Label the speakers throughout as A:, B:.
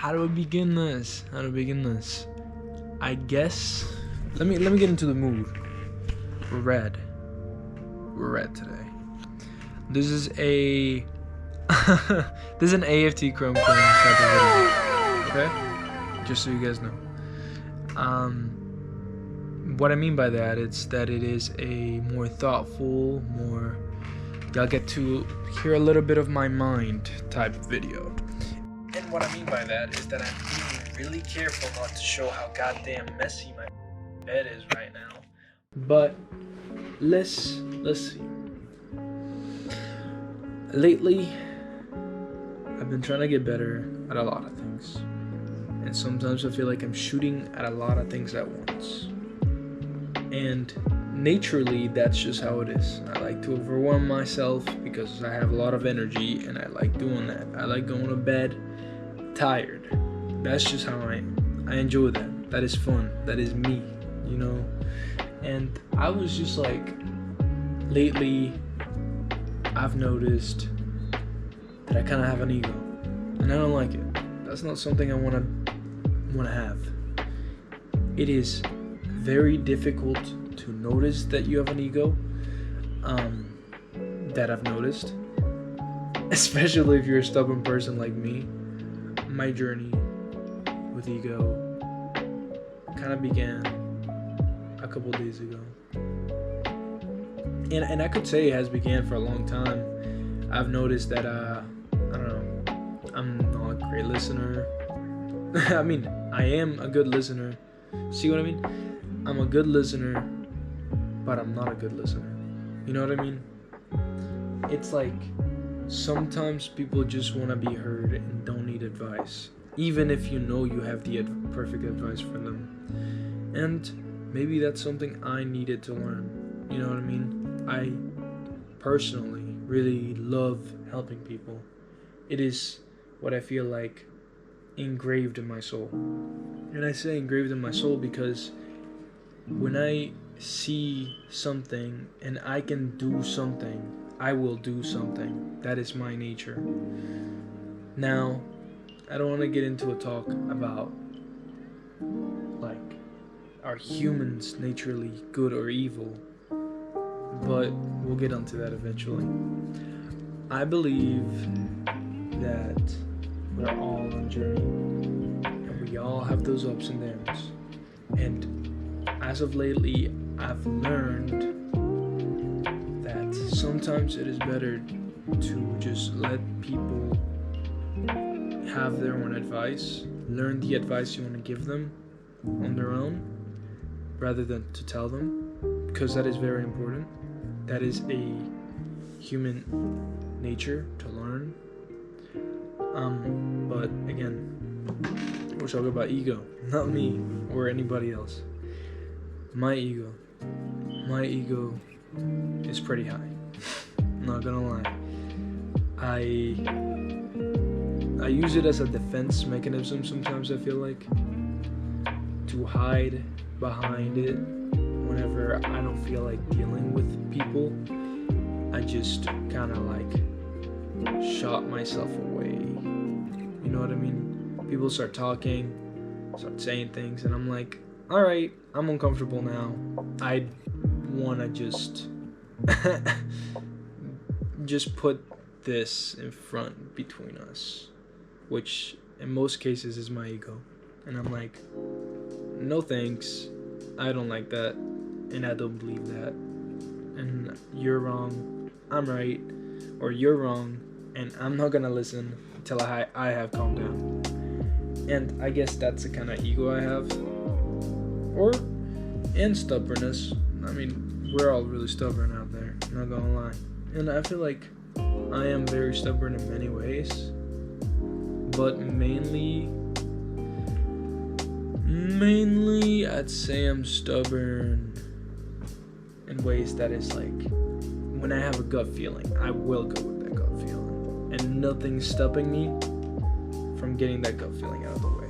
A: how do I begin this? I guess let me get into the mood. We're red today. This is a this is an AFT Chrome type of video. Okay? Just so you guys know. What I mean by that is that it is a more thoughtful, y'all get to hear a little bit of my mind type video. And what I mean by that is that I'm being really careful not to show how goddamn messy my bed is right now. But let's see. Lately, I've been trying to get better at a lot of things. And sometimes I feel like I'm shooting at a lot of things at once. And naturally, that's just how it is. I like to overwhelm myself because I have a lot of energy and I like doing that. I like going to bed tired. That's just how I am. I enjoy that. That is fun. That is me, you know? And I was just like, lately, I've noticed that I kind of have an ego. And I don't like it. That's not something I want to have. It is very difficult to notice that you have an ego, that I've noticed, especially if you're a stubborn person like me. My journey with ego kind of began a couple days ago, and I could say it has began for a long time. I've noticed that I don't know, I'm not a great listener. I mean, I am a good listener. See what I mean? I'm a good listener, but I'm not a good listener. You know what I mean? It's like sometimes people just want to be heard and don't need advice, even if you know you have the perfect advice for them. And maybe that's something I needed to learn. You know what I mean? I personally really love helping people. It is what I feel like engraved in my soul. And I say engraved in my soul because when I see something and I can do something, I will do something. That is my nature. Now, I don't want to get into a talk about like, are humans naturally good or evil? But we'll get onto that eventually. I believe that we're all on a journey and we all have those ups and downs. And as of lately, I've learned that sometimes it is better to just let people have their own advice, learn the advice you want to give them on their own, rather than to tell them, because that is very important. That is a human nature to learn. But again, we're talking about ego, not me or anybody else. My ego is pretty high. I'm not gonna lie. I use it as a defense mechanism sometimes, I feel like, to hide behind it whenever I don't feel like dealing with people. I just kind of like shot myself away. You know what I mean? People start talking, start saying things, and I'm like, alright, I'm uncomfortable now. I wanna just put this in front between us, which in most cases is my ego. And I'm like, no thanks, I don't like that, and I don't believe that, and you're wrong, I'm right, or you're wrong, and I'm not gonna listen until I have calmed down. And I guess that's the kind of ego I have, and stubbornness. I mean, we're all really stubborn out there, I'm not gonna lie. And I feel like I am very stubborn in many ways, but mainly I'd say I'm stubborn in ways that is like, when I have a gut feeling, I will go with that gut feeling, and nothing's stopping me from getting that gut feeling out of the way.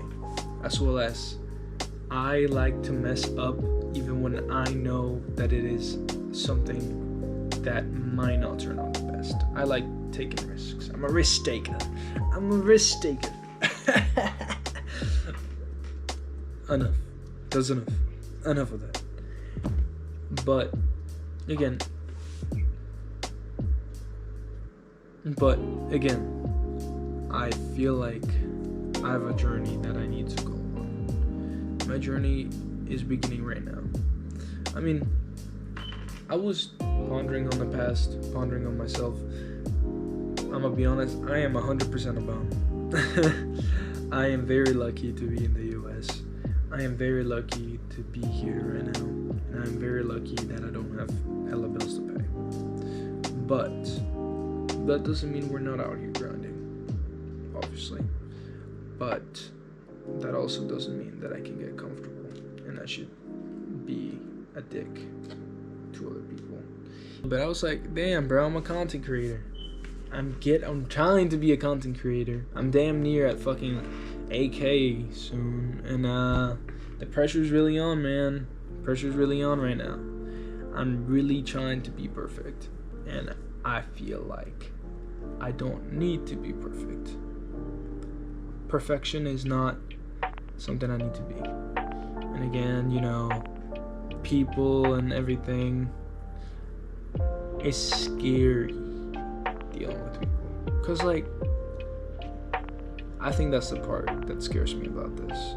A: As well as, I like to mess up even when I know that it is something that might not turn out the best. I like taking risks. I'm a risk taker. enough. That's enough. Enough of that. But again, I feel like I have a journey that I need to go on. My journey is beginning right now. I mean, I was pondering on the past, pondering on myself. I'm gonna be honest, I am 100% a bum. I am very lucky to be in the US. I am very lucky to be here right now. And I'm very lucky that I don't have hella bills to pay. But that doesn't mean we're not out here grinding, obviously. But that also doesn't mean that I can get comfortable and I should be a dick to other people. But I was like, damn, bro, I'm a content creator. I'm trying to be a content creator. I'm damn near at fucking AK soon, and the pressure's really on, man. Pressure's really on right now. I'm really trying to be perfect, and I feel like I don't need to be perfect. Perfection is not something I need to be. And again, you know, people and everything, it's scary dealing with people, because like I think that's the part that scares me about this.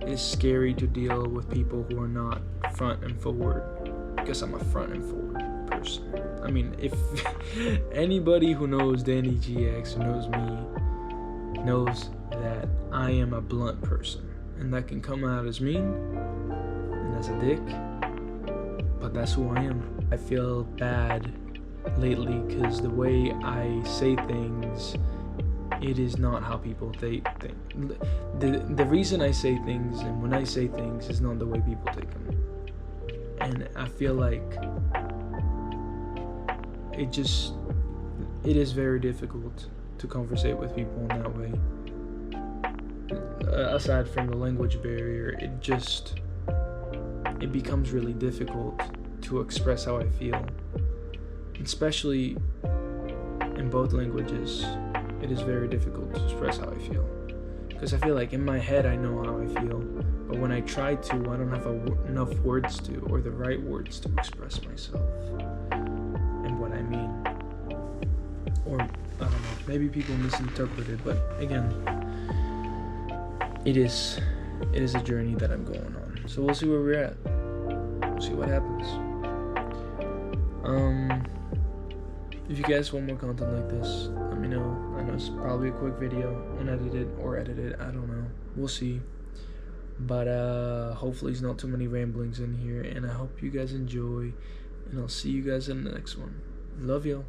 A: It's scary to deal with people who are not front and forward, because I'm a front and forward person. I mean, if anybody who knows Danny GX, who knows me, knows that I am a blunt person, and that can come out as mean and as a dick, but that's who I am. I feel bad lately because the way I say things, it is not how people think. The reason I say things and when I say things is not the way people take them. And I feel like it is very difficult to conversate with people in that way. Aside from the language barrier, it becomes really difficult to express how I feel. Especially in both languages, it is very difficult to express how I feel. Because I feel like in my head I know how I feel, but when I try to, I don't have enough words to, or the right words to express myself and what I mean. Or, I don't know, maybe people misinterpret it, but again, it is a journey that I'm going on. So we'll see where we're at. We'll see what happens. If you guys want more content like this, let me know. I know it's probably a quick video, unedited or edited, I don't know. We'll see. But hopefully there's not too many ramblings in here, and I hope you guys enjoy, and I'll see you guys in the next one. Love y'all.